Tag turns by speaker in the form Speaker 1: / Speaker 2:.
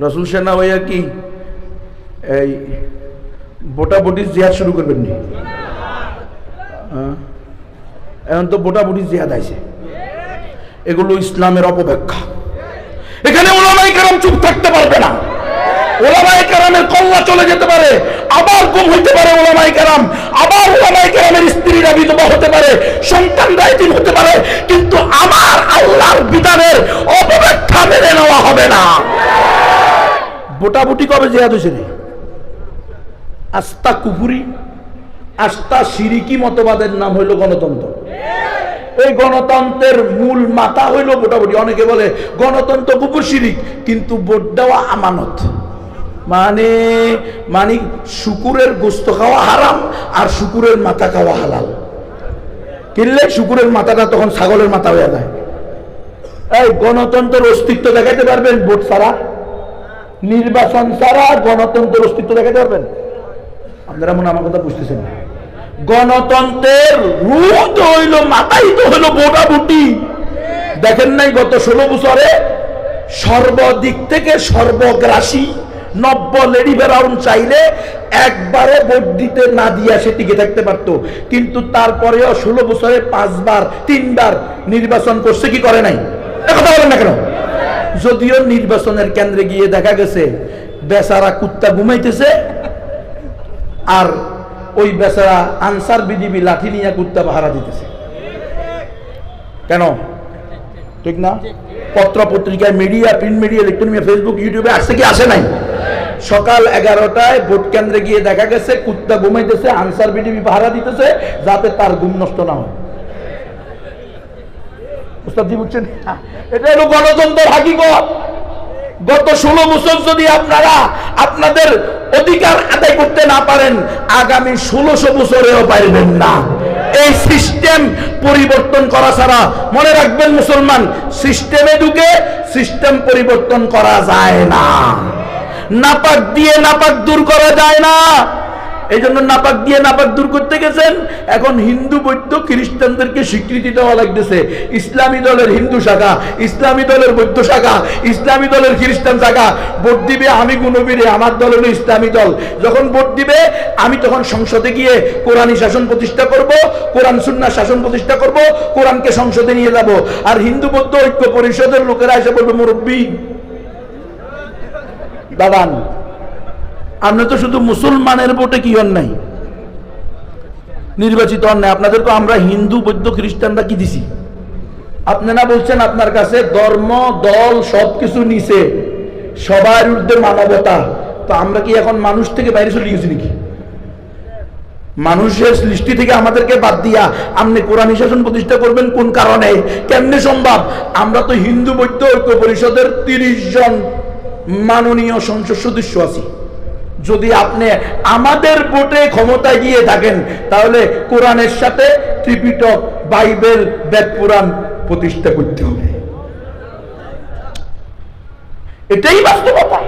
Speaker 1: রাসূল সেনা হইয়া কি এই বোটাবুটি জিহাদ শুরু করবেন নি? এখন তো বোটাবুটি জিহাদ আইছে। এগুলো ইসলামের অপব্যাখ্যা। এখানে উলামায়ে কেরাম চুপ থাকতে পারবে না। উলামায়ে কেরামের কল্লা চলে যেতে পারে, আবার গুম হইতে পারে উলামায়ে কেরাম, আবার উলামায়ে কেরামের স্ত্রীরা বিধবা হতে পারে, সন্তানরা এতিম হতে পারে, কিন্তু আমার আল্লাহর বিধানের অপব্যাখ্যা মেনে নেওয়া হবে না। বোটাবুটি কবে জিহাদ হয়েছে রে? আস্তা কুফুরি, আস্তা শিরিকি মতবাদের নাম হইল গণতন্ত্র। এই গণতন্ত্রের মূল মাথা হইল ভোটাভুটি। অনেকে বলে গণতন্ত্র কুফর শিরিক, কিন্তু ভোট দেওয়া আমানত। মানে মানে শুকুরের গোস্ত খাওয়া হারাম আর শুকুরের মাথা খাওয়া হালাল। কিনলে শুকুরের মাথাটা তখন ছাগলের মাথা হয়ে যায়। এই গণতন্ত্রের অস্তিত্ব দেখাতে পারবেন ভোট ছাড়া? নির্বাচন ছাড়া গণতন্ত্রের অস্তিত্ব দেখাতে পারবেন? আপনারা মনে আমার কথা বুঝতেছেন না। গণতন্ত্রের রূপ তো হইল, মাথাই তো হইল ভোটাভুটি। দেখেন নাই গত 16 বছরে সর্বদিক থেকে সর্বগ্রাসী নব্য লেডি বেরাউন চাইলে একবারে ভোট দিতে না দিয়া সে টিকে থাকতে পারত, কিন্তু তারপরেও 16 বছরে 5 বার 3 বার নির্বাচন করছে কি করে নাই? কথা বলেন না কেন? যদিও নির্বাচনের কেন্দ্রে গিয়ে দেখা গেছে বেচারা কুত্তা ঘুমাইতেছে, আর ওই বেচারা আনসার বিজিবি লাঠি নিয়ে কুত্তা পাহারা দিতেছে। কেন? ঠিক না? পত্র পত্রিকায়, media, print media, electronic media, Facebook, ইউটিউবে আসছে কি আসে নাই? সকাল 11টায় ভোট কেন্দ্রে গিয়ে দেখা গেছে কুত্তা ঘুমাইতেছে, আনসার বিজিবি পাহারা দিতেছে যাতে তার ঘুম নষ্ট না হয়। বুঝতে বুঝছেন? এটা হলো গণতন্ত্রের হাকিকত। গত 16 বছর যদি আপনারা আপনাদের অধিকার আদায় করতে না পারেন, আগামী 1600 বছরেও পারবেন না। এই সিস্টেম পরিবর্তন করা ছাড়া, মনে রাখবেন মুসলমান, সিস্টেমে ঢুকে সিস্টেম পরিবর্তন করা যায় না। নাপাক দিয়ে নাপাক দূর করা যায় না। এই জন্য নাপাক দিয়ে নাপাক দূর করতে গেছেন। এখন হিন্দু, বৌদ্ধ, খ্রিস্টানদেরকে স্বীকৃতি দেওয়া লাগতেছে। ইসলামী দলের হিন্দু শাখা, ইসলামী দলের বৌদ্ধ শাখা, ইসলামী দলের খ্রিস্টান শাখা। ভোট দিবে আমি গুণবীরে, আমার দল হলো ইসলামী দল। যখন ভোট দিবে আমি তখন সংসদে গিয়ে কোরআনী শাসন প্রতিষ্ঠা করব, কোরআন সুন্নাহ শাসন প্রতিষ্ঠা করব, কোরআনকে সংসদে নিয়ে যাব। আর হিন্দু বৌদ্ধ ঐক্য পরিষদের লোকেরা এসে বলবে, মুরব্বী দাদান, আপনি তো শুধু মুসলমানের ভোটে কি হন নাই, নির্বাচিত হন নাই। আপনাদেরকে আমরা হিন্দু, বৌদ্ধ, খ্রিস্টানরা কি দিছি? আপনারা বলছেন আপনার কাছে ধর্ম, দল সবকিছু নিছে, সবার ঊর্ধ্বে মানবতা। তো আমরা কি এখন মানুষ থেকে বাইরে চলে গেছি নাকি? মানুষের সৃষ্টি থেকে আমাদেরকে বাদ দিয়া আপনি কোরআনী শাসন প্রতিষ্ঠা করবেন কোন কারণে? কেমনে সম্ভব? আমরা তো হিন্দু, বৌদ্ধ ঐক্য পরিষদের 30 জন মাননীয় সংসদ সদস্য আছি। যদি আপনি আমাদের ভোটে ক্ষমতায় গিয়ে থাকেন, তাহলে কোরআনের সাথে ত্রিপিটক, বাইবেল, বেদ, পুরাণ প্রতিষ্ঠা করতে হবে। এটাই বাস্তবতা।